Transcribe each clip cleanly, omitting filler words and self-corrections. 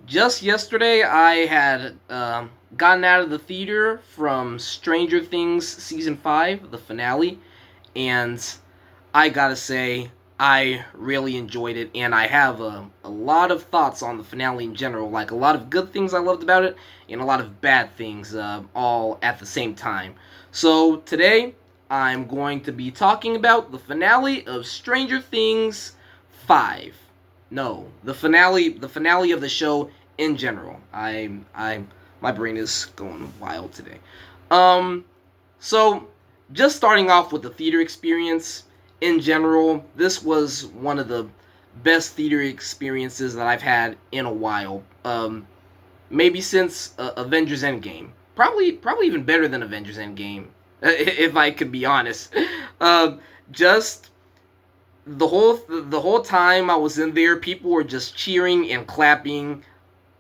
Just yesterday I had gotten out of the theater from Stranger Things season 5, the finale, and I gotta say, I really enjoyed it, and I have a lot of thoughts on the finale in general, like a lot of good things I loved about it, and a lot of bad things, all at the same time. So, today, I'm going to be talking about the finale of Stranger Things 5. No, the finale of the show in general. My brain is going wild today. Um, so, just starting off with the theater experience in general, this was one of the best theater experiences that I've had in a while. Maybe since Avengers Endgame. Probably even better than Avengers Endgame, if I could be honest. Just the whole time I was in there, people were just cheering and clapping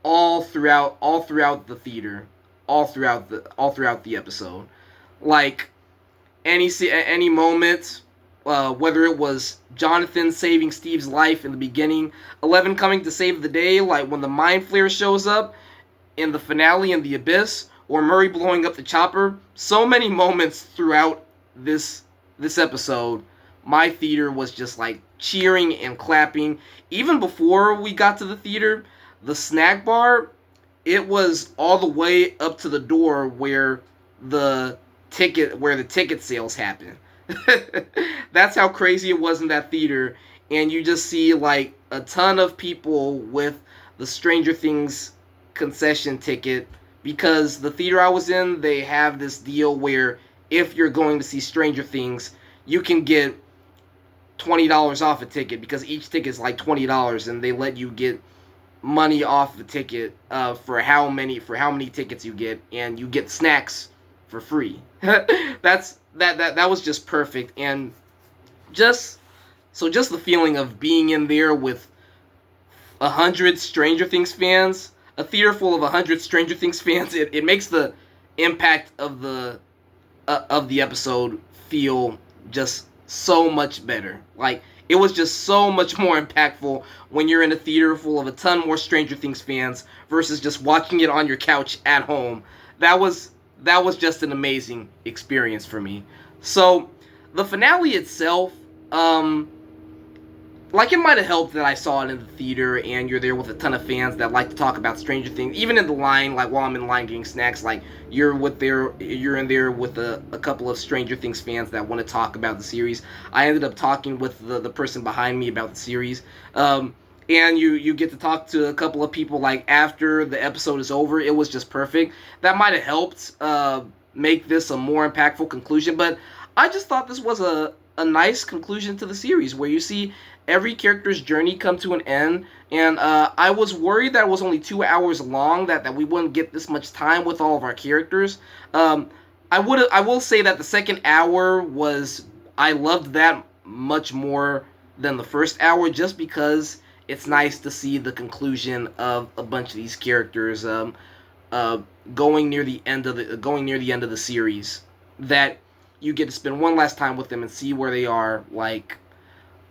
all throughout the theater, all throughout the episode. Like any moment, whether it was Jonathan saving Steve's life in the beginning, 11 coming to save the day, like when the Mind Flayer shows up in the finale in the Abyss, or Murray blowing up the chopper. So many moments throughout this episode, my theater was just like cheering and clapping. Even before we got to the theater, the snack bar, it was all the way up to the door the where the ticket sales happen. That's how crazy it was in that theater, and you just see like a ton of people with the Stranger Things concession ticket because the theater I was in, they have this deal where if you're going to see Stranger Things, you can get $20 off a ticket because each ticket is like $20, and they let you get money off the ticket for how many tickets you get, and you get snacks for free. That was just perfect, and just just the feeling of being in there with 100 Stranger Things fans, a theater full of 100 Stranger Things fans, it makes the impact of the episode feel just so much better. Like it was just so much more impactful when you're in a theater full of a ton more Stranger Things fans versus just watching it on your couch at home. That was that was just an amazing experience for me. So the finale itself, um, like it might have helped that I saw it in the theater and you're there with a ton of fans that like to talk about Stranger Things. Even in the line, like while I'm in line getting snacks, like you're in there with a couple of Stranger Things fans that want to talk about the series. I ended up talking with the person behind me about the series. And you get to talk to a couple of people like after the episode is over. It was just perfect. That might have helped make this a more impactful conclusion, but I just thought this was a nice conclusion to the series where you see every character's journey come to an end. And I was worried that it was only 2 hours long, that we wouldn't get this much time with all of our characters. Um, I will say that the second hour was I loved that much more than the first hour, just because it's nice to see the conclusion of a bunch of these characters uh, going near the end of the series. That you get to spend one last time with them and see where they are, like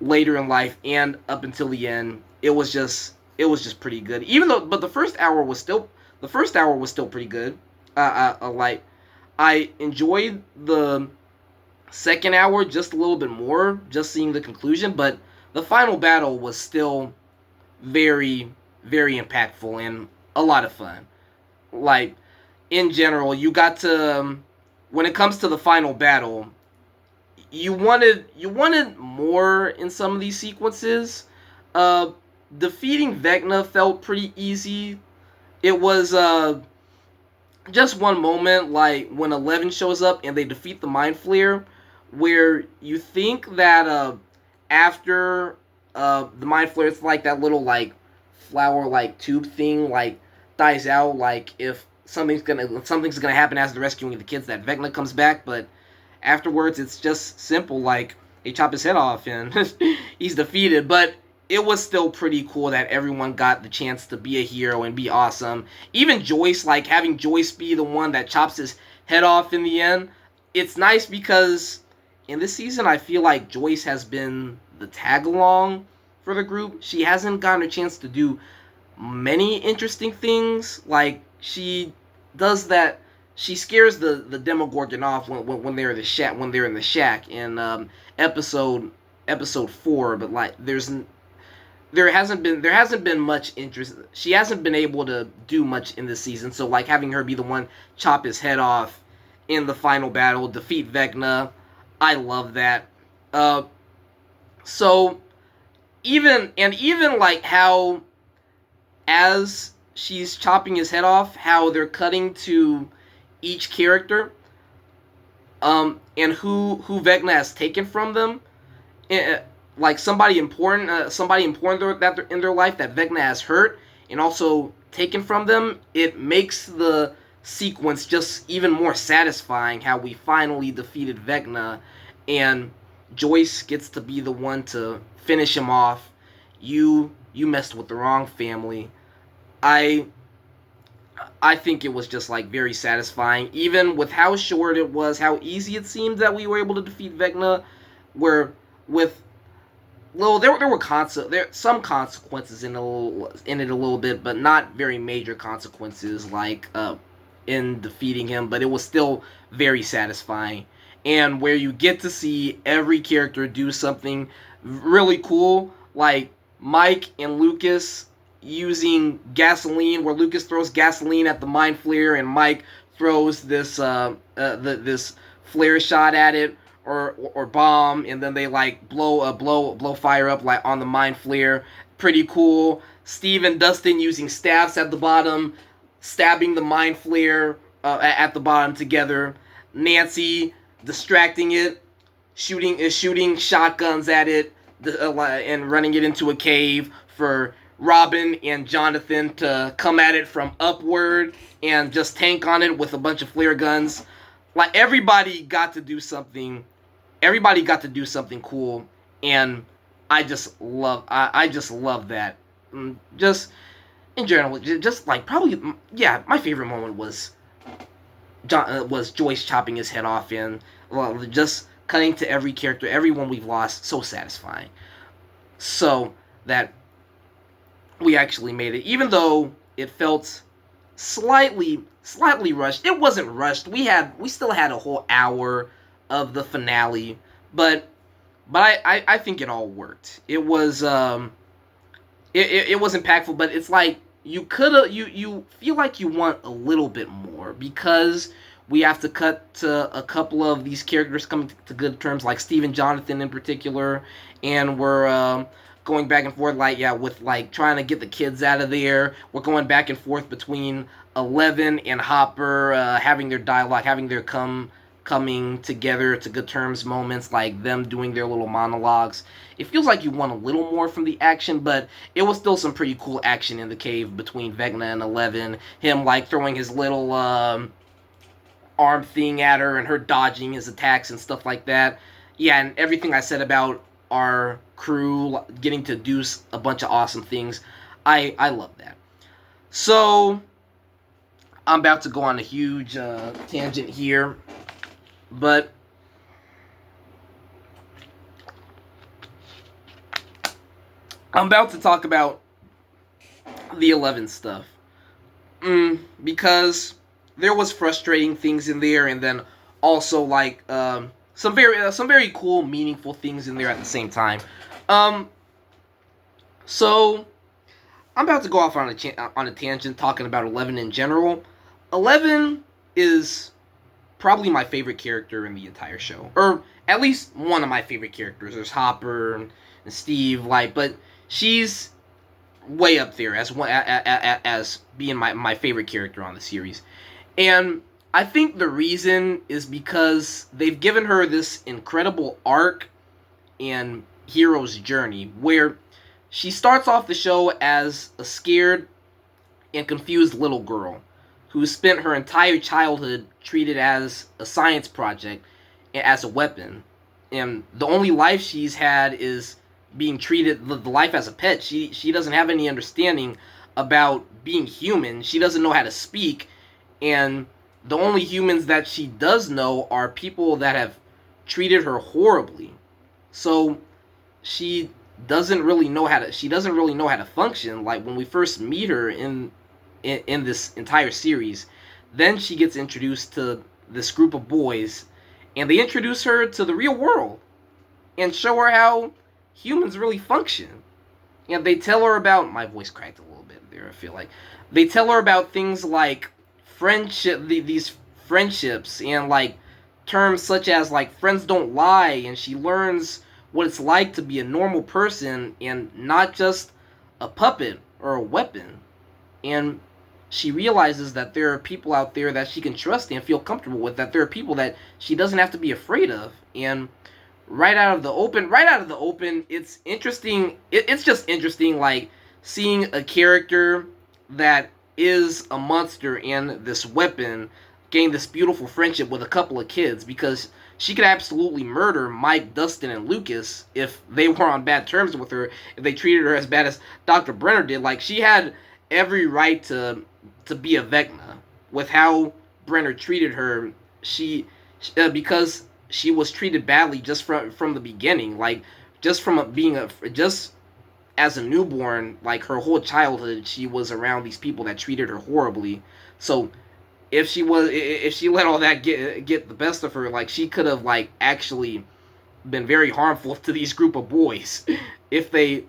later in life and up until the end. It was just pretty good. Even though, but the first hour was still pretty good. Like I enjoyed the second hour just a little bit more, just seeing the conclusion. But the final battle was still very, very impactful and a lot of fun. Like in general, you got to when it comes to the final battle, you wanted more in some of these sequences. Uh, Defeating Vecna felt pretty easy. It was just one moment, like when 11 shows up and they defeat the Mind Flayer, where you think that after the Mind Flayer, it's like that little like flower like tube thing like dies out, like if something's gonna happen as the rescuing of the kids, that Vecna comes back. But afterwards it's just simple, like they chop his head off and he's defeated. But it was still pretty cool that everyone got the chance to be a hero and be awesome. Even Joyce, like having Joyce be the one that chops his head off in the end, it's nice because in this season I feel like Joyce has been the tag along for the group. She hasn't gotten a chance to do many interesting things. Like, she does that. She scares the Demogorgon off when they're in the shack in episode episode 4. But like, there hasn't been much interest. She hasn't been able to do much in this season. So like, having her be the one chop his head off in the final battle, defeat Vecna, I love that. Uh, so even like how, as she's chopping his head off, how they're cutting to each character, and who Vecna has taken from them. Like somebody important that in their life that Vecna has hurt and also taken from them. It makes the sequence just even more satisfying. How we finally defeated Vecna, and Joyce gets to be the one to finish him off. You messed with the wrong family. I I think it was just like very satisfying, even with how short it was, how easy it seemed that we were able to defeat Vecna. Where with well, there were some consequences in it a little bit, but not very major consequences like in defeating him. But it was still very satisfying, and where you get to see every character do something really cool, like Mike and Lucas using gasoline, where Lucas throws gasoline at the mind flare and Mike throws this flare shot at it, or bomb, and then they like blow fire up like on the mind flare. Pretty cool. Steve and Dustin using staffs at the bottom, stabbing the mind flare at the bottom together. Nancy distracting it, shooting shotguns at it, and running it into a cave for Robin and Jonathan to come at it from upward and just tank on it with a bunch of flare guns. Like, everybody got to do something. Everybody got to do something cool, and I just love that. Just in general, just like, probably, yeah, my favorite moment was Joyce chopping his head off, and just cutting to every character, everyone we've lost. So satisfying. So that we actually made it, even though it felt slightly rushed. It wasn't rushed. We still had a whole hour of the finale, but I think it all worked. It was it was impactful, but it's like you feel like you want a little bit more, because we have to cut to a couple of these characters coming to good terms, like Steve and Jonathan in particular, and we're going back and forth, like, yeah, with like trying to get the kids out of there. We're going back and forth between Eleven and Hopper, having their dialogue, having their coming together to good terms moments, like them doing their little monologues. It feels like you want a little more from the action, but it was still some pretty cool action in the cave between Vecna and Eleven. Him like throwing his little arm thing at her, and her dodging his attacks and stuff like that. Yeah, and everything I said about our crew getting to do a bunch of awesome things, I love that. So I'm about to go on a huge tangent here, but I'm about to talk about the 11 stuff, because there was frustrating things in there, and then also like some very cool, meaningful things in there at the same time. So I'm about to go off on a tangent talking about 11 in general. 11 is probably my favorite character in the entire show, or at least one of my favorite characters. There's Hopper and Steve, like, but she's way up there as being my favorite character on the series. And I think the reason is because they've given her this incredible arc and hero's journey, where she starts off the show as a scared and confused little girl who spent her entire childhood treated as a science project, as a weapon. And the only life she's had is being treated, the life as a pet. She doesn't have any understanding about being human. She doesn't know how to speak, and the only humans that she does know are people that have treated her horribly. So she she doesn't really know how to function. Like when we first meet her in this entire series, then she gets introduced to this group of boys, and they introduce her to the real world and show her how humans really function. And they tell her about, my voice cracked a little bit there, I feel like. They tell her about things like these friendships, and like terms such as like friends don't lie, and she learns what it's like to be a normal person and not just a puppet or a weapon. And she realizes that there are people out there that she can trust and feel comfortable with, that there are people that she doesn't have to be afraid of. And right out of the open, it's interesting. It's just interesting, like seeing a character that is a monster and this weapon gain this beautiful friendship with a couple of kids, because she could absolutely murder Mike, Dustin, and Lucas if they were on bad terms with her, if they treated her as bad as Dr. Brenner did. Like, she had every right to be a Vecna with how Brenner treated her. Because she was treated badly just from the beginning, like just from just as a newborn, like her whole childhood, she was around these people that treated her horribly. So if she let all that get the best of her, like she could have like actually been very harmful to these group of boys if they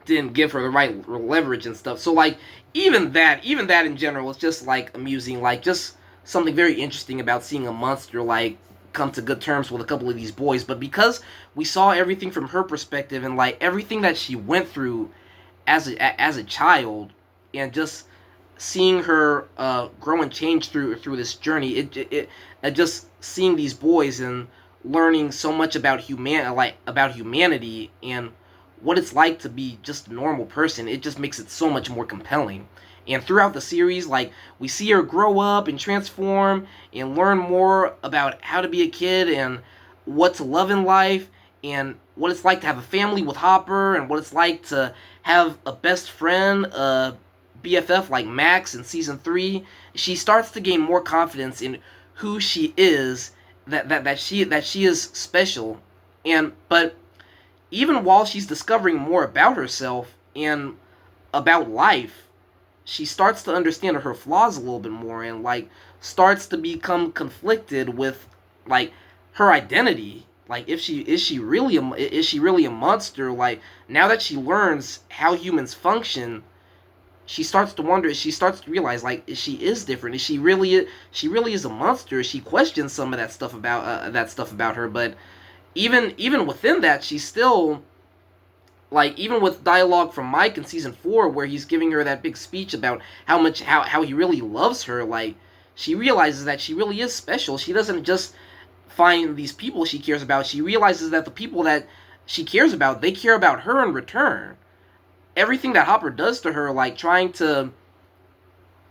didn't give her the right leverage and stuff. So like even that in general is just like amusing, like just something very interesting about seeing a monster like come to good terms with a couple of these boys. But because we saw everything from her perspective and like everything that she went through as a child, and just seeing her grow and change through this journey, it just seeing these boys and learning so much about humanity and what it's like to be just a normal person, it just makes it so much more compelling. And throughout the series, like, we see her grow up and transform and learn more about how to be a kid and what to love in life and what it's like to have a family with Hopper and what it's like to have a best friend, BFF like Max in season 3. She starts to gain more confidence in who she is, that she is special. But even while she's discovering more about herself and about life, she starts to understand her flaws a little bit more, and like starts to become conflicted with like her identity. Like, if she is she really a monster? Like, now that she learns how humans function, she starts to wonder. She starts to realize, like, she is different. Is she really is a monster? She questions some of that stuff about her. But even within that, she's still, like, even with dialogue from Mike in season 4, where he's giving her that big speech about how he really loves her, like, she realizes that she really is special. She doesn't just find these people she cares about. She realizes that the people that she cares about, they care about her in return. Everything that Hopper does to her, like trying to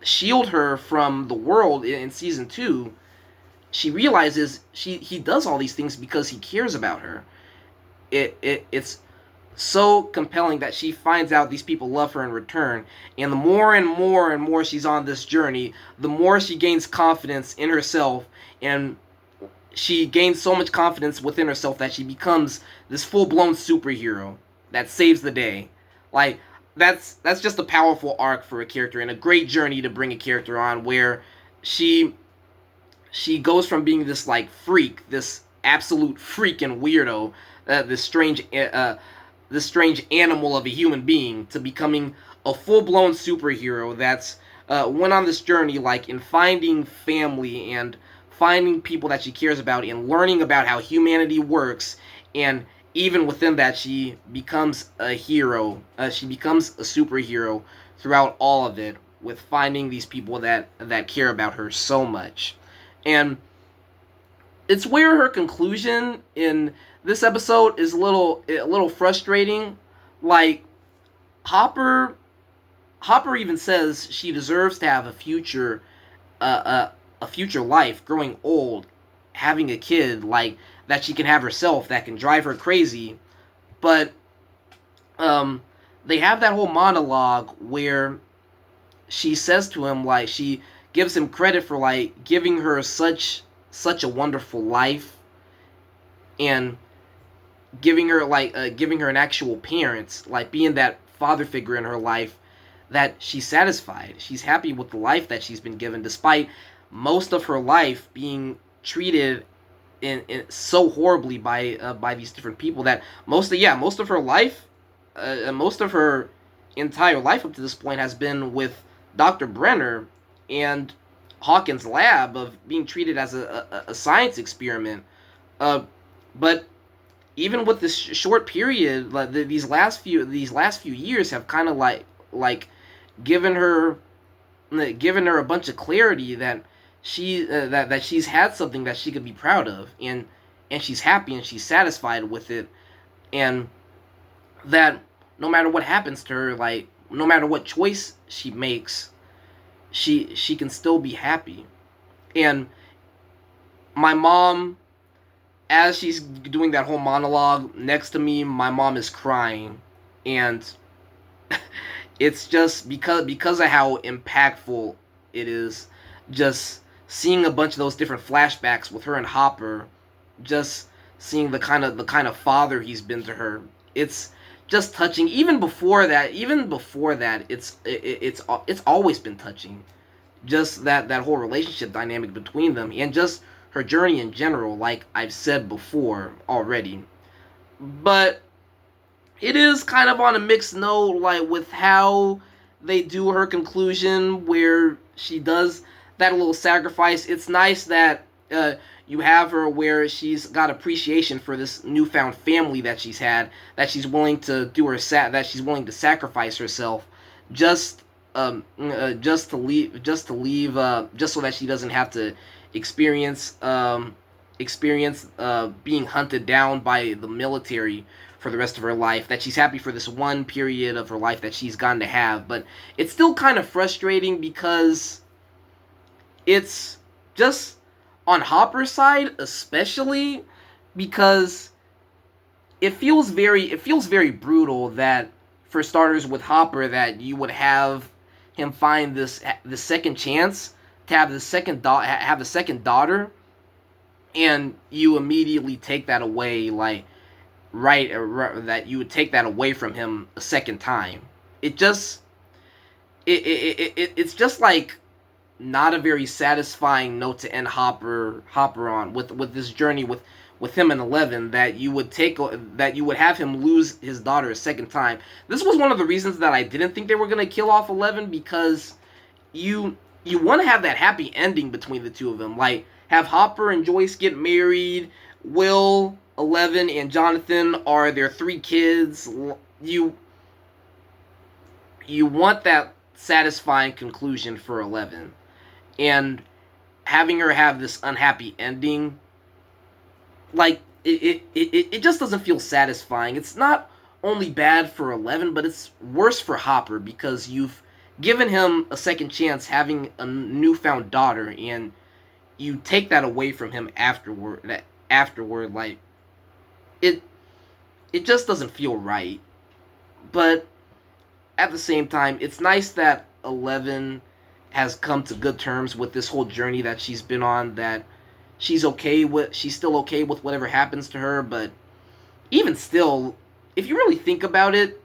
shield her from the world in season 2, she realizes he does all these things because he cares about her. It's so compelling that she finds out these people love her in return, and the more and more and more she's on this journey, the more she gains confidence in herself, and she gains so much confidence within herself that she becomes this full-blown superhero that saves the day. Like, that's just a powerful arc for a character, and a great journey to bring a character on, where she goes from being this like freak, this absolute freak and weirdo, this strange animal of a human being, to becoming a full-blown superhero that's went on this journey, like, in finding family and finding people that she cares about and learning about how humanity works. And even within that, she becomes a hero. She becomes a superhero throughout all of it, with finding these people that care about her so much. And it's where her conclusion in this episode is a little frustrating. Like, Hopper even says she deserves to have a future life, growing old, having a kid, like, that she can have herself, that can drive her crazy. But they have that whole monologue where she says to him, like, she gives him credit for, like, giving her such a wonderful life, and giving her an actual parent, like being that father figure in her life, that she's satisfied. She's happy with the life that she's been given, despite most of her life being treated in so horribly by these different people. That most of her life, most of her entire life up to this point has been with Dr. Brenner and Hawkins' lab, of being treated as a science experiment. But even with this short period, like these last few years have kind of like given her a bunch of clarity that that she's had something that she could be proud of, and she's happy and she's satisfied with it, and that no matter what happens to her, like no matter what choice she makes, she can still be happy. And my mom, as she's doing that whole monologue next to me, my mom is crying, and it's just because of how impactful it is. Just seeing a bunch of those different flashbacks with her and Hopper, just seeing the kind of father he's been to her. It's just touching. Even before that, it's always been touching. Just that whole relationship dynamic between them, and just her journey in general, like I've said before already. But it is kind of on a mixed note, like with how they do her conclusion, where she does that little sacrifice. It's nice that you have her where she's got appreciation for this newfound family that she's had, that she's willing to that she's willing to sacrifice herself, just just to leave, just so that she doesn't have to experience being hunted down by the military for the rest of her life. That she's happy for this one period of her life that she's gotten to have, but it's still kind of frustrating because it's just on Hopper's side, especially because it feels very brutal that, for starters, with Hopper, that you would have him find the second chance to have the second daughter, and you immediately take that away, like that you would take that away from him a second time. It's just like not a very satisfying note to end Hopper on, with this journey with him and Eleven, that you would have him lose his daughter a second time. This was one of the reasons that I didn't think they were gonna kill off Eleven, because you want to have that happy ending between the two of them, like have Hopper and Joyce get married. Will, Eleven, and Jonathan are their 3 kids. You want that satisfying conclusion for Eleven, and having her have this unhappy ending, like it just doesn't feel satisfying. It's not only bad for Eleven, but it's worse for Hopper, because you've given him a second chance having a newfound daughter, and you take that away from him afterward, like it just doesn't feel right. But at the same time, it's nice that Eleven has come to good terms with this whole journey that she's been on, that she's still okay with whatever happens to her. But even still, if you really think about it,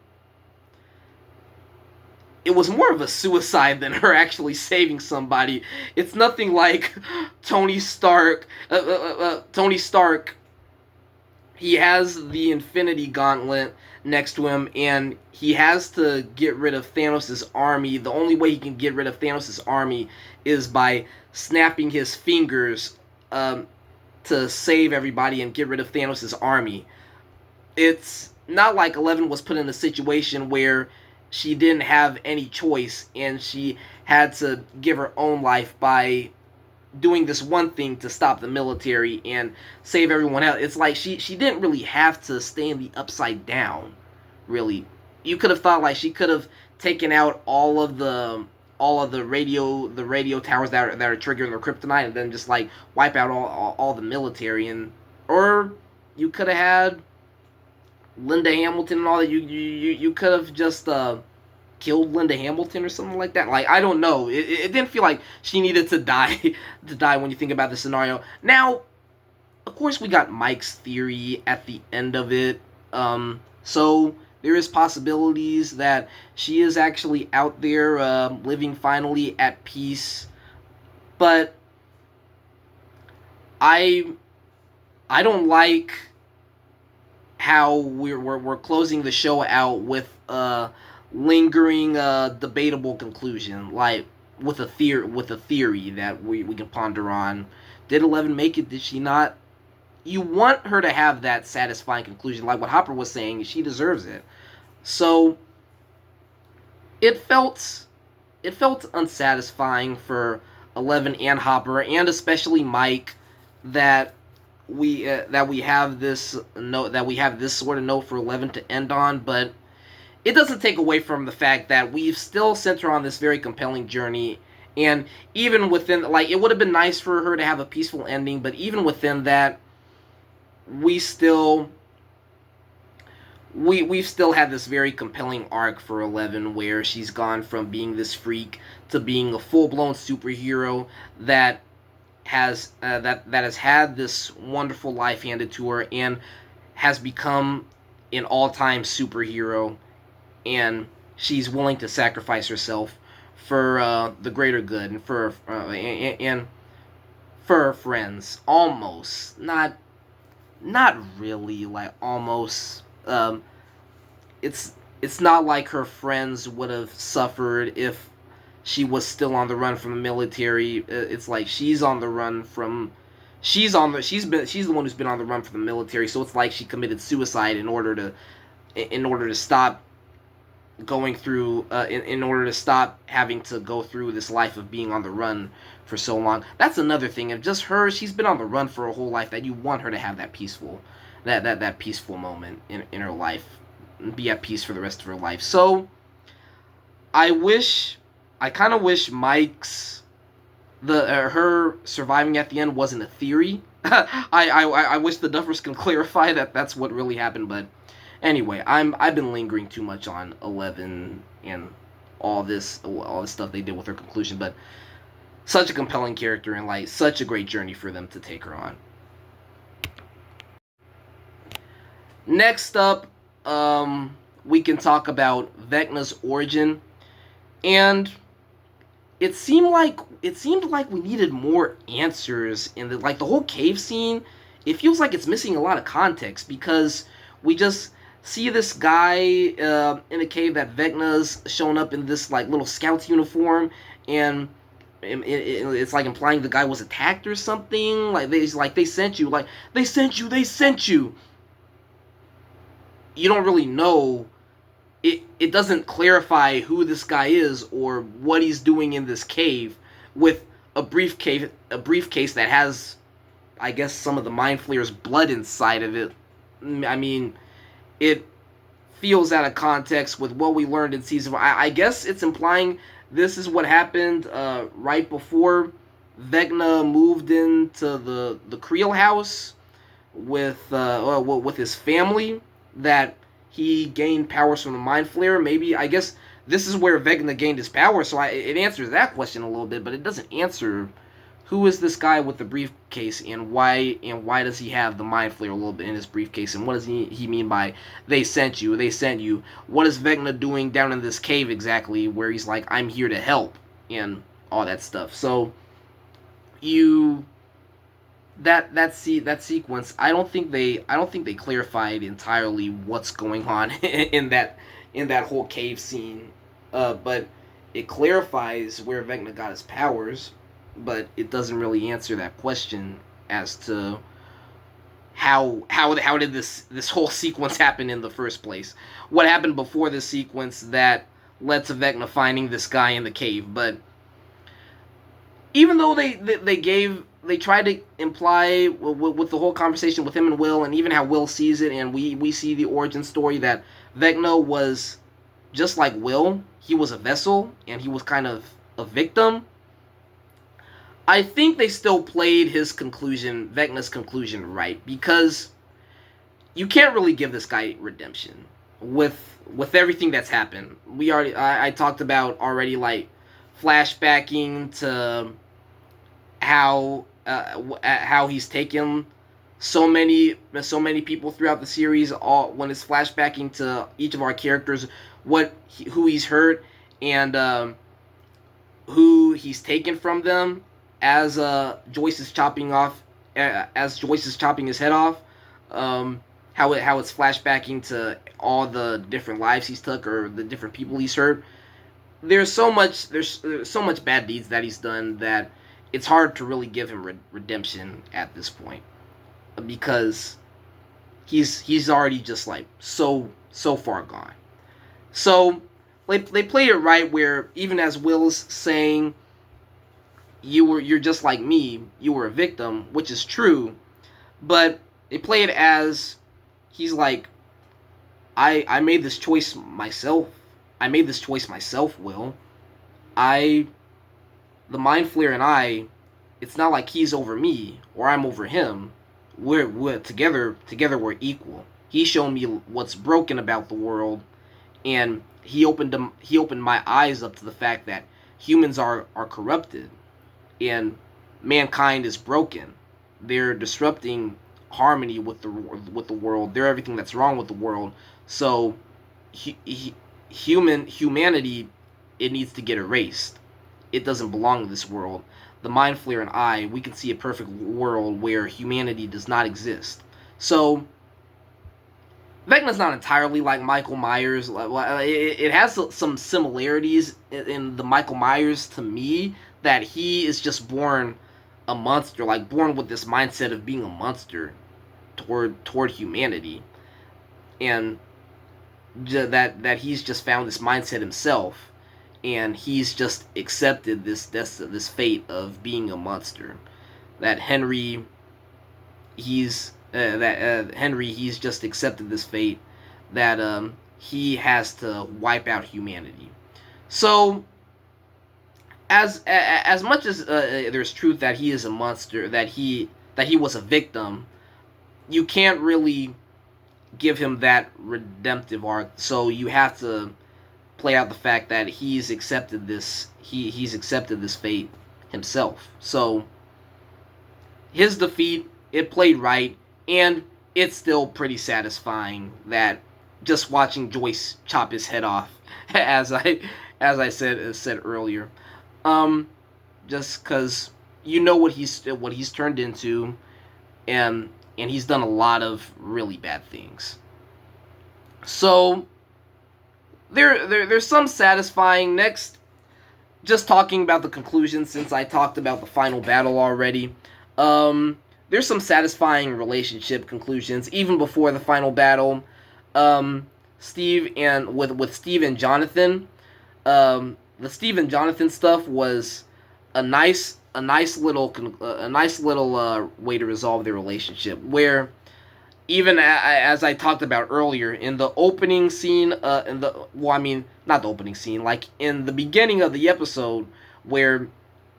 it was more of a suicide than her actually saving somebody. It's nothing like Tony Stark. Tony Stark, he has the Infinity Gauntlet next to him, and he has to get rid of Thanos' army. The only way he can get rid of Thanos' army is by snapping his fingers to save everybody and get rid of Thanos' army. It's not like Eleven was put in a situation where she didn't have any choice and she had to give her own life by doing this one thing to stop the military and save everyone else. It's like she didn't really have to stay in the Upside Down, really. You could have thought like she could have taken out all of the radio towers that are triggering their kryptonite, and then just like wipe out all the military, and or you could have had Linda Hamilton and all that. You could have just killed Linda Hamilton or something like that. Like, I don't know. It didn't feel like she needed to die to die when you think about the scenario. Now, of course, we got Mike's theory at the end of it. So there is possibilities that she is actually out there living finally at peace. But I I don't like how we're closing the show out with a lingering debatable conclusion, like with a theory that we can ponder on. Did 11 make it? Did she not? You want her to have that satisfying conclusion, like what Hopper was saying. She deserves it. So it felt it felt unsatisfying for 11 and Hopper, and especially Mike, that we have this note, that we have this sort of note for 11 to end on. But it doesn't take away from the fact that we've still sent her on this very compelling journey. And even within, like, it would have been nice for her to have a peaceful ending, but even within that, we still we've still had this very compelling arc for 11, where she's gone from being this freak to being a full-blown superhero that that has had this wonderful life handed to her, and has become an all-time superhero, and she's willing to sacrifice herself for the greater good, and and for her friends. Almost, not really, like almost. It's it's not like her friends would have suffered if she was still on the run from the military. It's like she's on the run from she's the one who's been on the run from the military. So it's like she committed suicide in order to stop going through in order to stop having to go through this life of being on the run for so long. That's another thing. Of just her, she's been on the run for a whole life, that you want her to have that peaceful that peaceful moment in her life, and be at peace for the rest of her life. So I kind of wish Mike's the her surviving at the end wasn't a theory. I wish the Duffers can clarify that that's what really happened. But anyway, I've been lingering too much on 11 and all this stuff they did with her conclusion. But such a compelling character, and like such a great journey for them to take her on. Next up, we can talk about Vecna's origin, and it seemed like we needed more answers in the whole cave scene. It feels like it's missing a lot of context, because we just see this guy in a cave, that Vecna's shown up in this like little scout's uniform, and it's like implying the guy was attacked or something. They sent you, like they sent you. You don't really know. It doesn't clarify who this guy is or what he's doing in this cave with a briefcase that has, I guess, some of the Mind Flayer's blood inside of it. I mean, it feels out of context with what we learned in season 1. I guess it's implying this is what happened right before Vecna moved into the Creel house with his family, that he gained powers from the Mind Flayer. Maybe, I guess this is where Vecna gained his power. So it answers that question a little bit, but it doesn't answer who is this guy with the briefcase, and why does he have the Mind Flayer a little bit in his briefcase, and what does he mean by they sent you? What is Vecna doing down in this cave exactly, where he's like, I'm here to help, and all that stuff. So you that sequence, I don't think they clarified entirely what's going on in that whole cave scene. But it clarifies where Vecna got his powers, but it doesn't really answer that question as to how did this whole sequence happen in the first place? What happened before this sequence that led to Vecna finding this guy in the cave? But even though they tried to imply with the whole conversation with him and Will, and even how Will sees it, and we see the origin story, that Vecna was just like Will. He was a vessel, and he was kind of a victim. I think they still played Vecna's conclusion right, because you can't really give this guy redemption with everything that's happened. I talked about already, like, flashbacking to how he's taken so many people throughout the series, all when it's flashbacking to each of our characters, who he's hurt, and who he's taken from them as Joyce is chopping off as Joyce is chopping his head off. How it's flashbacking to all the different lives he's took or the different people he's hurt. There's so much bad deeds that he's done that it's hard to really give him redemption at this point, because he's already just like so far gone. So they played it right, where even as Will's saying, you're just like me, you were a victim, which is true, but they play it as he's like, I made this choice myself. I made this choice myself, Will. I the Mind Flayer and I, it's not like he's over me or I'm over him. We're together we're equal. He showed me what's broken about the world, and he opened my eyes up to the fact that humans are corrupted and mankind is broken. They're disrupting harmony with the world. They're everything that's wrong with the world. So humanity, it needs to get erased. It doesn't belong in this world. The Mind Flayer and I, we can see a perfect world where humanity does not exist. So Vecna's not entirely like Michael Myers. It has some similarities in the Michael Myers to me, that he is just born a monster, like born with this mindset of being a monster toward humanity, and that he's just found this mindset himself, and he's just accepted this fate of being a monster. That Henry, he's just accepted this fate, that he has to wipe out humanity. So as much as there's truth that he is a monster, that he was a victim, you can't really give him that redemptive arc. So you have to play out the fact that he's accepted this fate himself. So his defeat, it played right, and it's still pretty satisfying that just watching Joyce chop his head off, as I said earlier. Just because you know what he's turned into, and he's done a lot of really bad things. So there's some satisfying. Next, just talking about the conclusion, since I talked about the final battle already. There's some satisfying relationship conclusions even before the final battle. Steve and with Steve and Jonathan, the Steve and Jonathan stuff was a nice little way to resolve their relationship, where even as I talked about earlier in the opening scene, not the opening scene, like in the beginning of the episode, where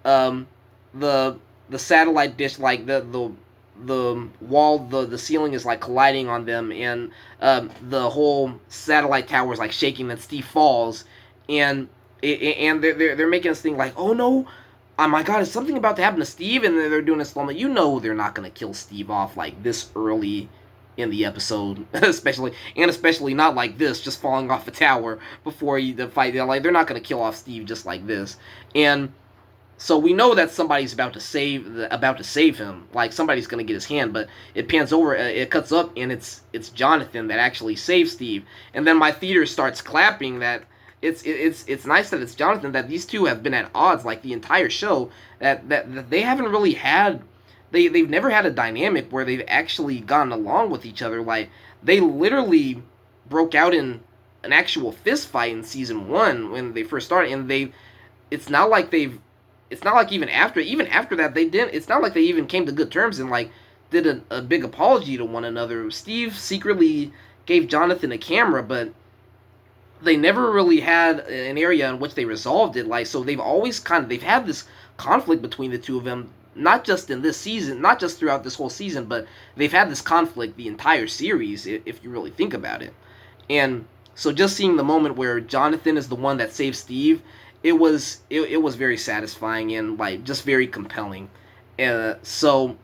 the satellite dish, like the wall, the ceiling is like colliding on them, and the whole satellite tower is like shaking, and Steve falls, and they're making us think like, oh no, oh my god, is something about to happen to Steve? And they're doing a slow mo. You know they're not gonna kill Steve off like this early in the episode, especially not like this, just falling off a tower before the fight. They're not gonna kill off Steve just like this, and so we know that somebody's about to save him. Like somebody's gonna get his hand, but it pans over, it cuts up, and it's Jonathan that actually saves Steve. And then my theater starts clapping. That it's nice that it's Jonathan. That these two have been at odds like the entire show. That they haven't really had. They've never had a dynamic where they've actually gotten along with each other. Like they literally broke out in an actual fist fight in season 1 when they first started, and it's not like even after that they didn't. It's not like they even came to good terms and like did a big apology to one another. Steve secretly gave Jonathan a camera, but they never really had an area in which they resolved it. Like, so they've had this conflict between the two of them, not just in this season, not just throughout this whole season, but they've had this conflict the entire series, if you really think about it. And so just seeing the moment where Jonathan is the one that saves Steve, it was very satisfying and like just very compelling. So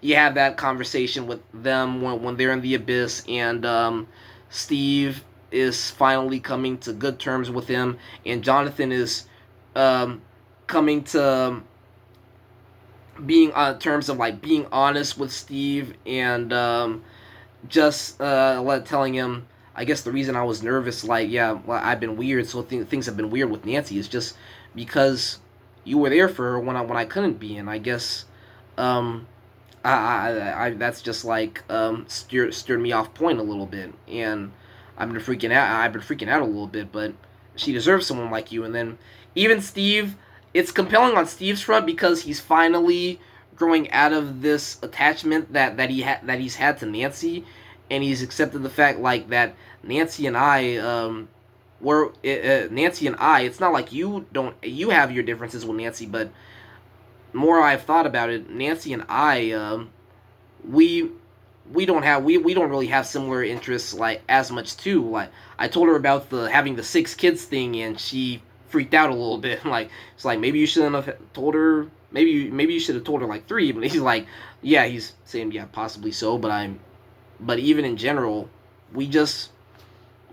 you have that conversation with them when they're in the abyss, and Steve is finally coming to good terms with him, and Jonathan is um, coming to being on terms of like being honest with Steve, and just telling him, I guess the reason I was nervous, like, yeah, well, I've been weird, so things have been weird with Nancy, is just because you were there for her when I couldn't be, and I guess um, I that's just like steered me off point a little bit, and I've been freaking out. I've been freaking out a little bit, but she deserves someone like you. And then even Steve, it's compelling on Steve's front because he's finally growing out of this attachment that he's had to Nancy, and he's accepted the fact like that Nancy and I Nancy and I. It's not like you have your differences with Nancy, but more I've thought about it, Nancy and I, we we don't really have similar interests like as much too. Like I told her about the having the 6 kids thing, and she freaked out a little bit. Like it's like maybe you shouldn't have told her. Maybe you should have told her like 3. But he's like, yeah, he's saying yeah, possibly so. But even in general, we just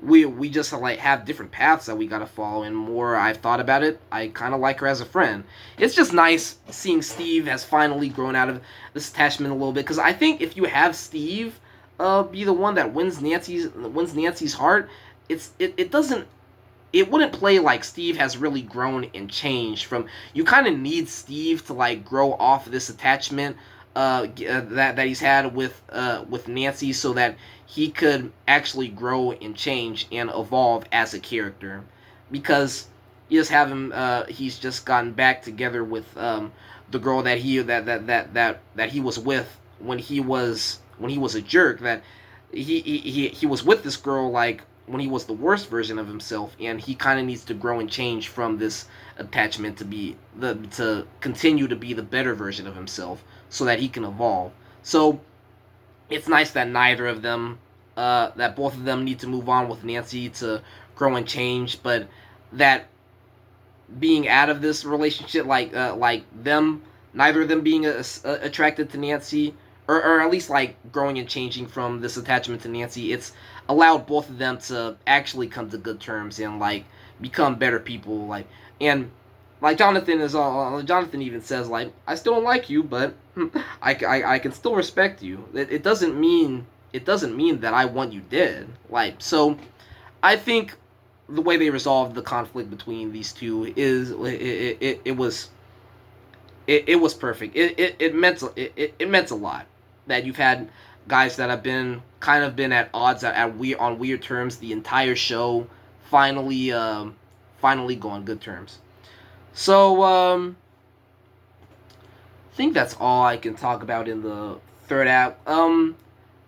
we just like have different paths that we gotta follow, and more I've thought about it, I kind of like her as a friend. It's just nice seeing Steve has finally grown out of this attachment a little bit, because I think if you have Steve be the one that wins Nancy's heart, it doesn't, it wouldn't play like Steve has really grown and changed. From you kind of need Steve to like grow off this attachment that he's had with Nancy, so that he could actually grow and change and evolve as a character. Because you just have him, he's just gotten back together with the girl that he was with when he was a jerk. That he was with this girl like when he was the worst version of himself, and he kind of needs to grow and change from this attachment to continue to be the better version of himself, so that he can evolve. So it's nice that neither of them, that both of them need to move on with Nancy to grow and change, but that being out of this relationship, like them, neither of them being attracted to Nancy, or at least like growing and changing from this attachment to Nancy, it's allowed both of them to actually come to good terms and like become better people. Like, and like Jonathan even says like, I still don't like you, but I can still respect you. It doesn't mean that I want you dead. Like, so I think the way they resolved the conflict between these two is it was perfect. It meant a lot that you've had guys that have been at odds on weird terms the entire show finally go on good terms. So I think that's all I can talk about in the third act.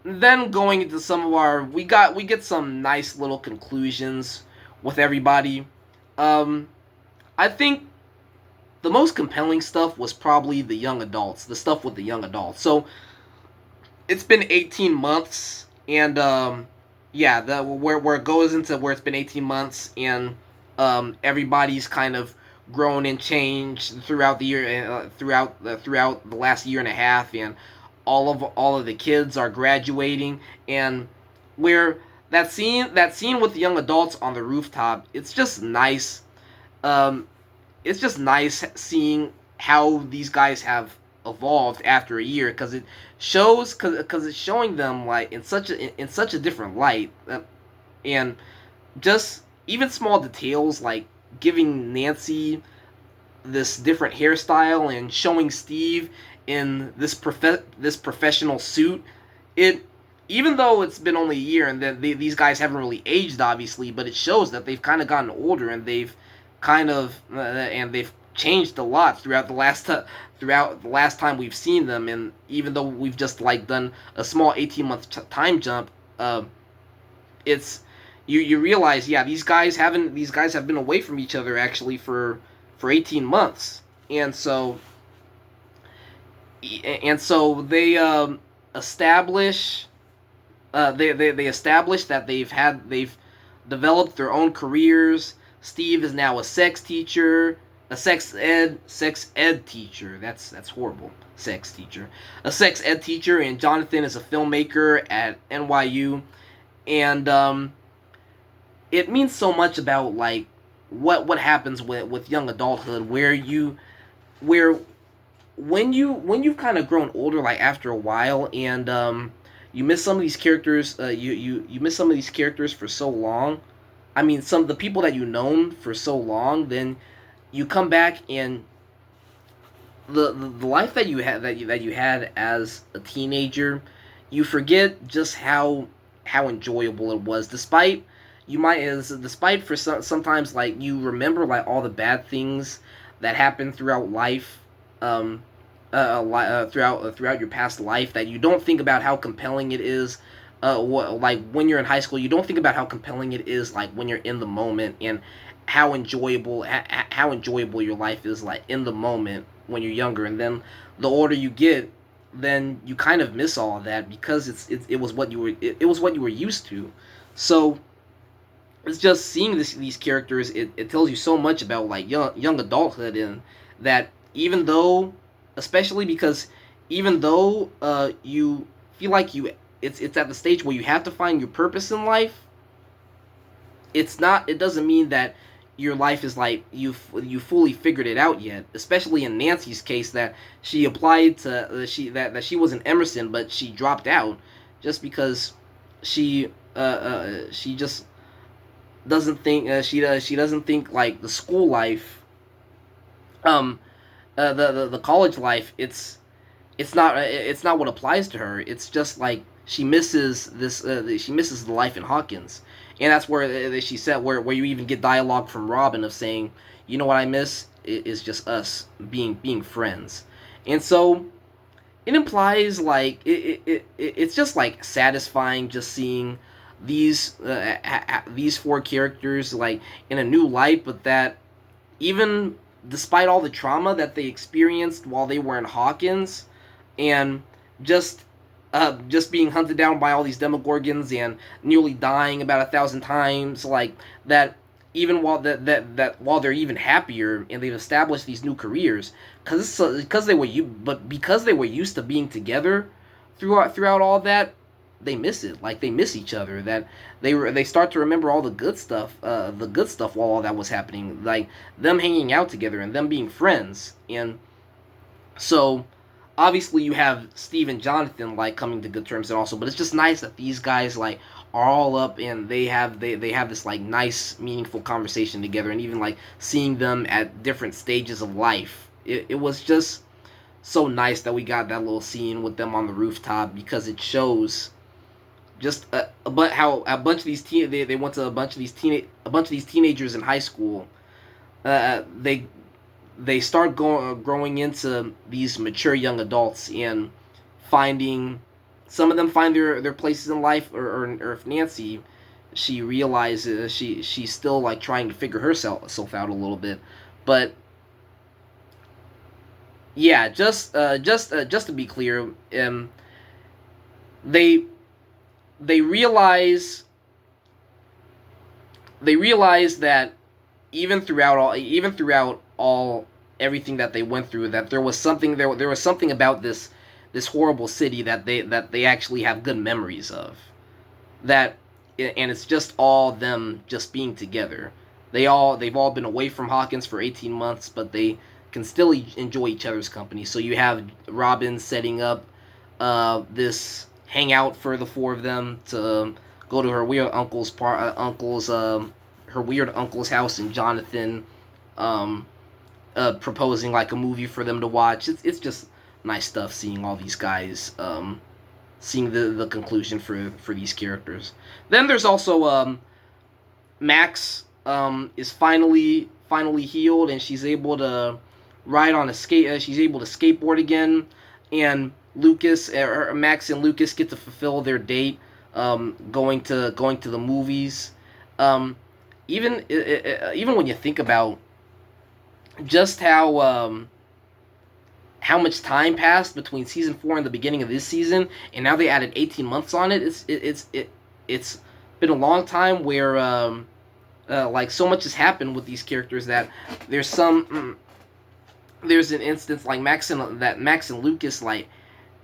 Then going into some of our, we get some nice little conclusions with everybody. I think the most compelling stuff was probably the young adults, the stuff with the young adults. So it's been 18 months, and yeah, where it goes into where it's been 18 months, and everybody's kind of grown and changed throughout the year, throughout the last year and a half, and all of the kids are graduating, and where that scene with the young adults on the rooftop, it's just nice. It's just nice seeing how these guys have evolved after a year, because because it's showing them like in such a different light, and just even small details like giving Nancy this different hairstyle and showing Steve in this professional suit. It, even though it's been only a year and that these guys haven't really aged obviously, but it shows that they've kind of gotten older, and they've changed a lot throughout the last time we've seen them. And even though we've just like done a small 18-month time jump, it's you realize, yeah, these guys have been away from each other actually for 18 months, and so they establish they establish that they've developed their own careers. Steve is now a sex teacher. sex ed teacher. That's horrible. Sex teacher. A sex ed teacher, and Jonathan is a filmmaker at NYU, and it means so much about like what happens with young adulthood, where when you've kind of grown older, like after a while, and you miss some of these characters. You miss some of these characters for so long. I mean, some of the people that you known for so long, then you come back and the life that you had as a teenager, you forget just how enjoyable it was. Despite for sometimes like you remember like all the bad things that happened throughout life, throughout your past life, that you don't think about how compelling it is. Like when you're in high school, you don't think about how compelling it is like when you're in the moment, and how enjoyable your life is like in the moment when you're younger. And then the older you get, then you kind of miss all of that because it was what it was what you were used to. So it's just seeing these characters. It tells you so much about like young adulthood, and that even though, especially because even though you feel like it's at the stage where you have to find your purpose in life, it doesn't mean that your life is like you fully figured it out yet. Especially in Nancy's case, that she applied to that she was in Emerson, but she dropped out just because she she just doesn't think she doesn't think like the school life, the college life, it's not what applies to her. It's just like she misses she misses the life in Hawkins. And that's where she said, where you even get dialogue from Robin of saying, you know what I miss is just us being friends. And so it implies like it's just like satisfying just seeing these four characters like in a new light, but that even despite all the trauma that they experienced while they were in Hawkins, and just just being hunted down by all these Demogorgons and nearly dying about 1,000 times, like that. Even while that while they're even happier and they've established these new careers, because they were used to being together throughout all that, they miss it. Like they miss each other. That they start to remember all the good stuff while all that was happening, like them hanging out together and them being friends. And so obviously you have Steve and Jonathan like coming to good terms, and also, but it's just nice that these guys like are all up and they have this like nice meaningful conversation together, and even like seeing them at different stages of life. It was just so nice that we got that little scene with them on the rooftop, because it shows just but how a bunch of these they went to a bunch of these teenagers in high school. They start growing into these mature young adults, and finding, some of them find their places in life, or if Nancy, she realizes she's still like trying to figure herself out a little bit. But yeah, just to be clear, they they realize that even throughout all everything that they went through, that there was something about this horrible city that they actually have good memories of, that, and it's just all them just being together. They've all been away from Hawkins for 18 months, but they can still enjoy each other's company. So you have Robin setting up this hangout for the four of them to go to her weird her weird uncle's house, and Jonathan proposing like a movie for them to watch. It's just nice stuff seeing all these guys, seeing the conclusion for these characters. Then there's also Max is finally healed, and she's able to ride on a skate. She's able to skateboard again, and Max and Lucas get to fulfill their date, going to the movies. Even when you think about just how much time passed between season 4 and the beginning of this season, and now they added 18 months on it. It's been a long time where like so much has happened with these characters that there's some there's an instance like Max and Lucas, like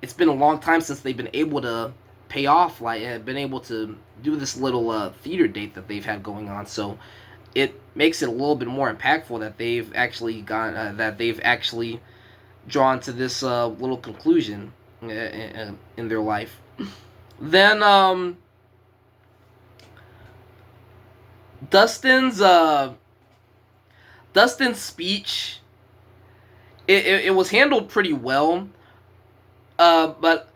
it's been a long time since they've been able to pay off, like been able to do this little theater date that they've had going on. So it makes it a little bit more impactful that they've actually drawn to this little conclusion in their life. Then Dustin's uh, Dustin's speech, it was handled pretty well. But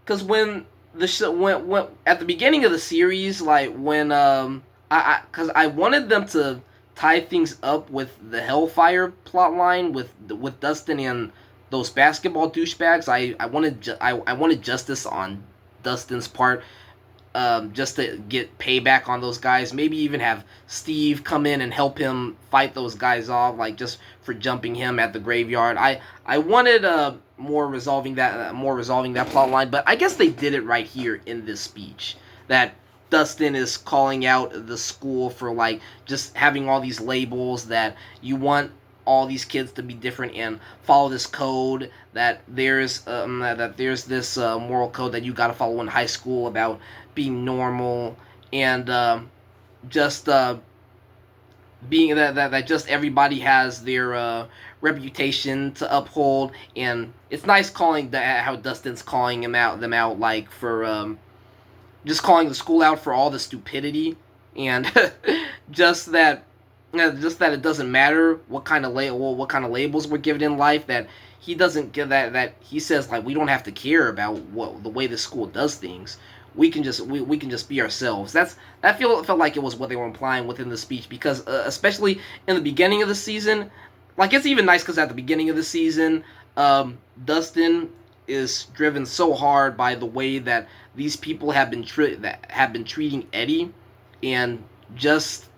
because when the show when at the beginning of the series, like when because I wanted them to tie things up with the Hellfire plot line with Dustin and those basketball douchebags. I wanted justice on Dustin's part, just to get payback on those guys. Maybe even have Steve come in and help him fight those guys off, like just for jumping him at the graveyard. I wanted more resolving that plot line, but I guess they did it right here in this speech. That Dustin is calling out the school for like just having all these labels, that you want all these kids to be different and follow this code, that there's this moral code that you got to follow in high school about being normal, and just being that just everybody has their reputation to uphold. And it's nice calling how Dustin's calling them out, like for just calling the school out for all the stupidity, and just that just that it doesn't matter what kind of labels we're given in life, that he doesn't give that he says, like, we don't have to care about what the way the school does things. We can just be ourselves. That felt like it was what they were implying within the speech, because especially in the beginning of the season, like, it's even nice because at the beginning of the season, Dustin is driven so hard by the way that these people have been treating Eddie, and just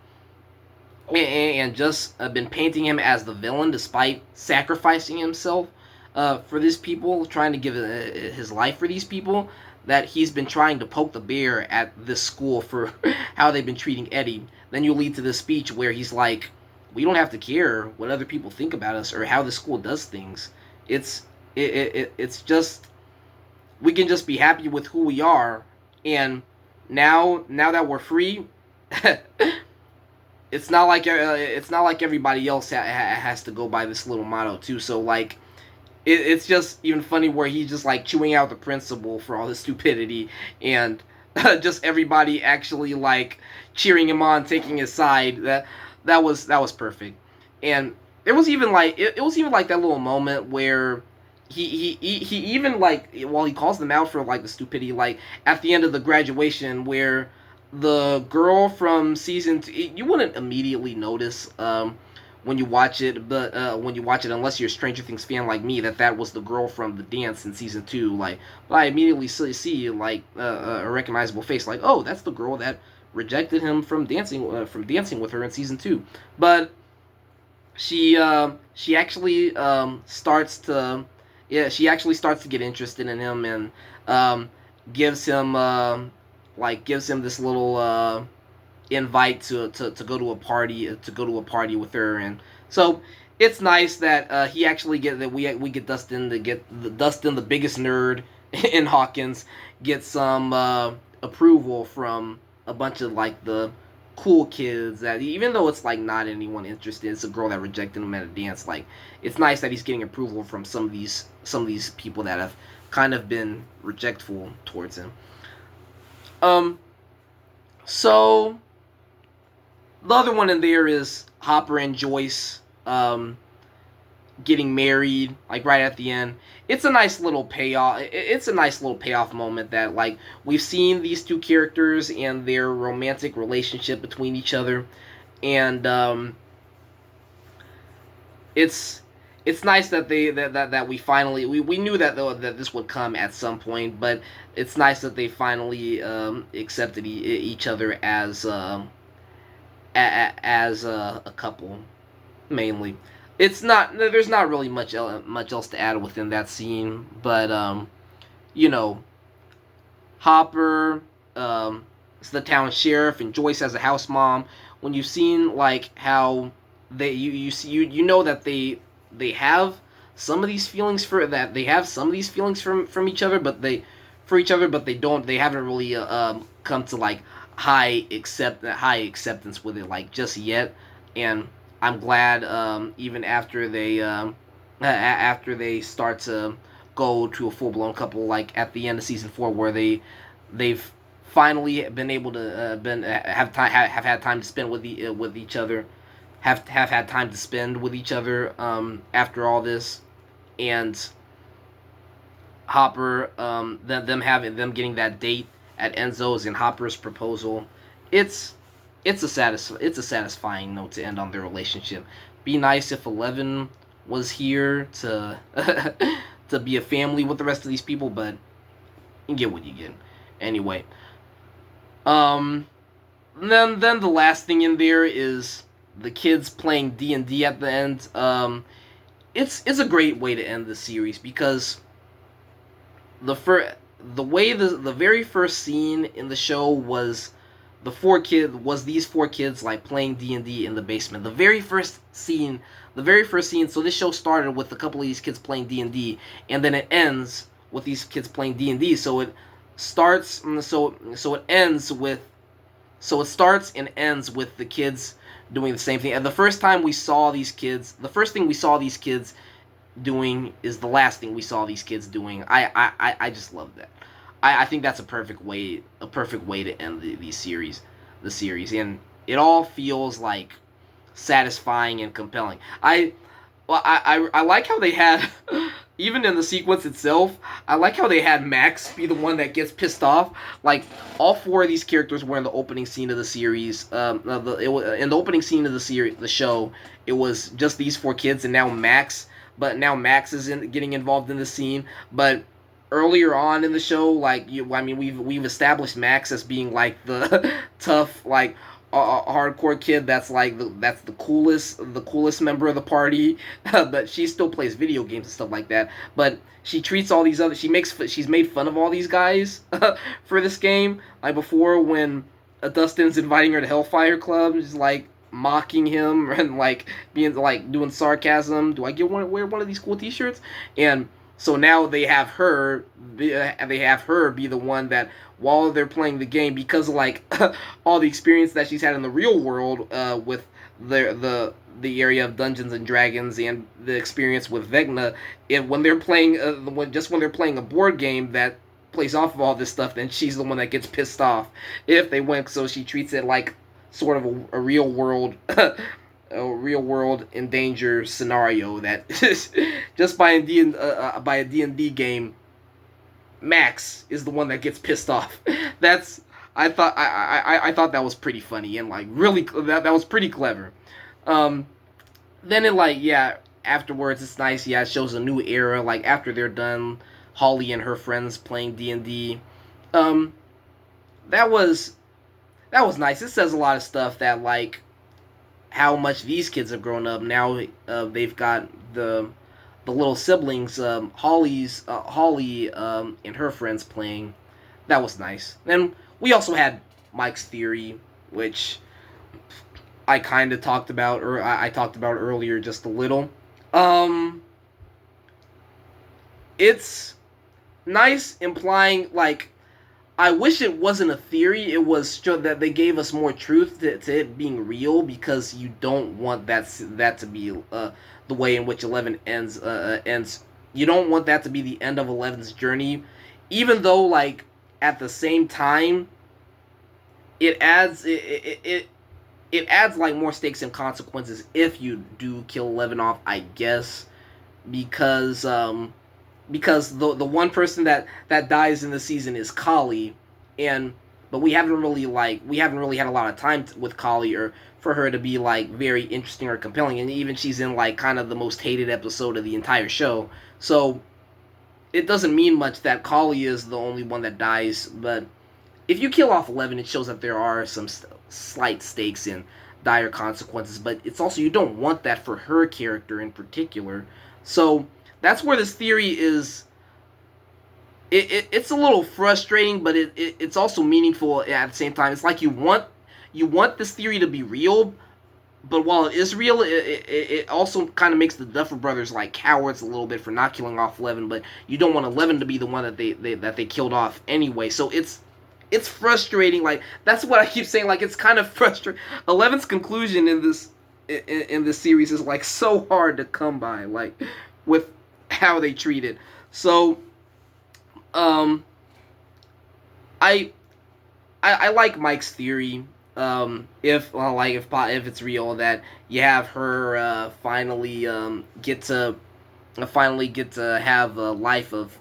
been painting him as the villain despite sacrificing himself for these people, trying to give his life for these people, that he's been trying to poke the bear at this school for how they've been treating Eddie. Then you lead to this speech where he's like, we don't have to care what other people think about us or how the school does things. It's just, we can just be happy with who we are. And now that we're free, it's not like everybody else has to go by this little motto too. So like, it's just even funny where he's just like chewing out the principal for all his stupidity, and just everybody actually like cheering him on, taking his side. That was perfect. And it was even like that little moment where he even, like, while he calls them out for like the stupidity, like at the end of the graduation, where the girl from season 2, you wouldn't immediately notice when you watch it, but unless you're a Stranger Things fan like me, that was the girl from the dance in season 2. Like, but I immediately see like a recognizable face, like, oh, that's the girl that rejected him from dancing with her in season 2. But she actually starts to get interested in him, and gives him this little invite to go to a party with her. And so it's nice that he actually we get Dustin the biggest nerd in Hawkins, get some approval from a bunch of like the cool kids, that even though it's like not anyone interested, it's a girl that rejected him at a dance. Like, it's nice that he's getting approval from some of these people that have kind of been rejectful towards him. So the other one in there is Hopper and Joyce getting married, like right at the end. It's a nice little payoff. It's a nice little payoff moment, that like we've seen these two characters and their romantic relationship between each other, and it's nice that we finally, we knew that though that this would come at some point, but it's nice that they finally accepted each other as a couple, mainly. It's not, there's not really much else to add within that scene, but you know, Hopper is the town sheriff, and Joyce as a house mom. When you've seen like how you know that they have some of these feelings for that they have some of these feelings from each other, but they don't they haven't really come to like high acceptance with it like just yet. And I'm glad even after they start to go to a full blown couple like at the end of season 4 where they've finally been able to have had time to spend with each other, have had time to spend with each other after all this. And Hopper, them getting that date at Enzo's and Hopper's proposal, it's it's a satisfying note to end on their relationship. Be nice if 11 was here to to be a family with the rest of these people, but you get what you get. Anyway, um, then the last thing in there is the kids playing D&D at the end. It's a great way to end the series because the way the very first scene in the show was these four kids like playing D&D in the basement. The very first scene. So this show started with a couple of these kids playing D&D, and then it ends with these kids playing D&D. So it starts so it starts and ends with the kids doing the same thing. And the first thing we saw these kids doing is the last thing we saw these kids doing. I just love that. I think that's a perfect way to end the series, and it all feels like satisfying and compelling. I like how they had even in the sequence itself. I like how they had Max be the one that gets pissed off. Like all four of these characters were in the opening scene of the series. In the opening scene of the show, it was just these four kids, and now Max. But now Max is getting involved in the scene. But earlier on in the show, we've established Max as being like the tough, like hardcore kid that's the coolest member of the party. But she still plays video games and stuff like that. But she treats all these other she's made fun of all these guys for this game. Like before when Dustin's inviting her to Hellfire Club, she's like mocking him and like being like doing sarcasm. Do I wear one of these cool T-shirts? And so now they have her be the one that while they're playing the game, because of like all the experience that she's had in the real world with the area of Dungeons and Dragons and the experience with Vecna, when they're playing when they're playing a board game that plays off of all this stuff, then she's the one that gets pissed off if they win. So she treats it like sort of a real world in danger scenario that just by a D&D game, Max is the one that gets pissed off. I thought that was pretty funny and like really that was pretty clever. Then afterwards it's nice. Yeah, it shows a new era. Like after they're done, Holly and her friends playing D&D. That was nice. It says a lot of stuff that like how much these kids have grown up. Now they've got the little siblings, Holly and her friends playing. That was nice. Then we also had Mike's Theory, which I kind of talked about, or I talked about earlier just a little. It's nice implying like I wish it wasn't a theory. It was that they gave us more truth to it being real, because you don't want that to be the way in which 11 ends. You don't want that to be the end of 11's journey, even though like at the same time it adds like more stakes and consequences if you do kill 11 off, I guess, because the one person that dies in the season is Kali, but we haven't really had a lot of time with Kali or for her to be like very interesting or compelling, and even she's in like kind of the most hated episode of the entire show. So it doesn't mean much that Kali is the only one that dies, but if you kill off 11, it shows that there are some slight stakes and dire consequences, but it's also you don't want that for her character in particular. So that's where this theory is. It's a little frustrating, but it's also meaningful at the same time. It's like you want this theory to be real, but while it is real, it also kind of makes the Duffer Brothers like cowards a little bit for not killing off 11. But you don't want 11 to be the one that they killed off anyway. So it's frustrating. Like that's what I keep saying. Like it's kind of frustrating. 11's conclusion in this series is like so hard to come by. Like with how they treat it. So um, I I like Mike's theory. If well, like if it's real that you have her finally get to have a life of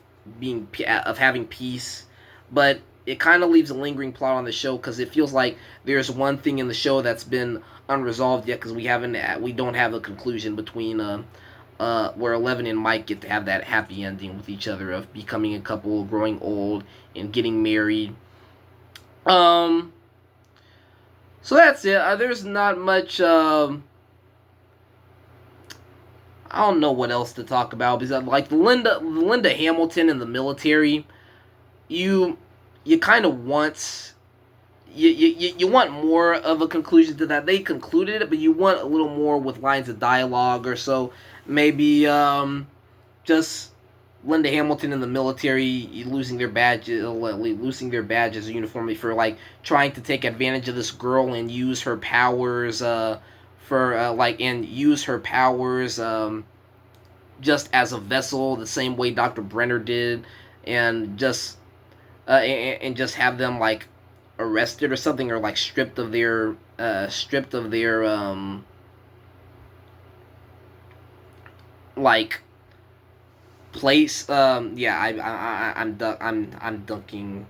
having peace, but it kind of leaves a lingering plot on the show because it feels like there's one thing in the show that's been unresolved yet because we don't have a conclusion between where 11 and Mike get to have that happy ending with each other of becoming a couple, growing old, and getting married. Um, so that's it. There's not much. I don't know what else to talk about because like Linda Hamilton in the military, you you kind of want you want more of a conclusion to that. They concluded it, but you want a little more with lines of dialogue or so. Maybe just Linda Hamilton in the military losing their badges uniformly for like trying to take advantage of this girl and use her powers and use her powers just as a vessel the same way Dr. Brenner did and just have them like arrested or something or like stripped of their like place. Yeah, I'm dunking.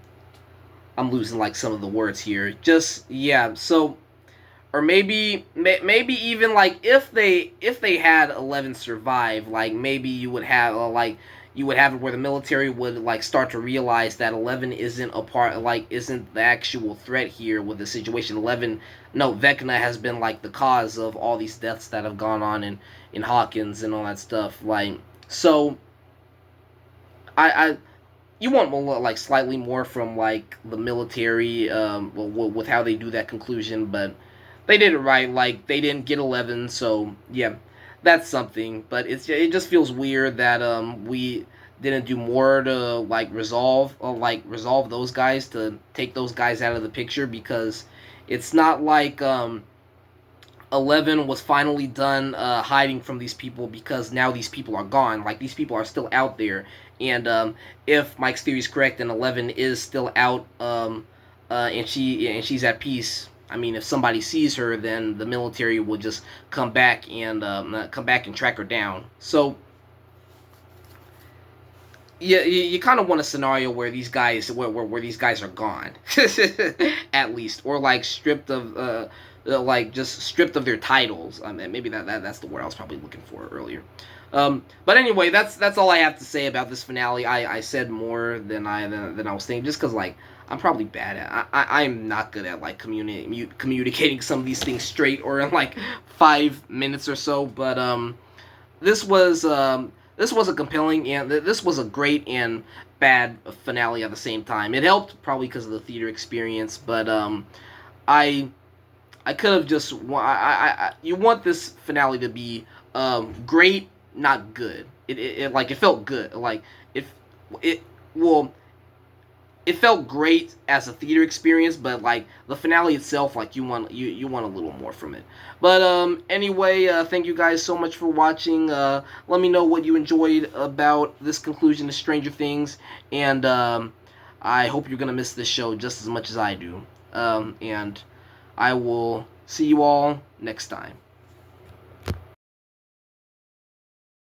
I'm losing like some of the words here. Just yeah. So or maybe even like if they had 11 survive, like maybe you would have it where the military would like start to realize that 11 isn't the actual threat here with the situation. 11 no Vecna has been like the cause of all these deaths that have gone on in Hawkins and all that stuff. Like so I you want like slightly more from like the military with how they do that conclusion, but they did it right. Like they didn't get 11, so yeah, that's something. But it just feels weird that we didn't do more to resolve those guys to take those guys out of the picture because it's not like 11 was finally done hiding from these people because now these people are gone. Like these people are still out there, and if Mike's theory is correct, then 11 is still out, and she's at peace. I mean, if somebody sees her, then the military will just come back and track her down. So yeah, you kind of want a scenario where these guys are gone, at least, or like stripped of like just stripped of their titles. I mean, maybe that's the word I was probably looking for earlier. But anyway, that's all I have to say about this finale. I said more than I was thinking, just because like I'm probably bad at I'm not good at like communicating some of these things straight or in like 5 minutes or so. But this was this was a compelling and this was a great and bad finale at the same time. It helped probably because of the theater experience, but I I could have just you want this finale to be great, not good. It like it felt good. Like if it well it felt great as a theater experience, but like the finale itself, like you want a little more from it. But anyway, thank you guys so much for watching. Let me know what you enjoyed about this conclusion to Stranger Things, and I hope you're gonna miss this show just as much as I do. And I will see you all next time.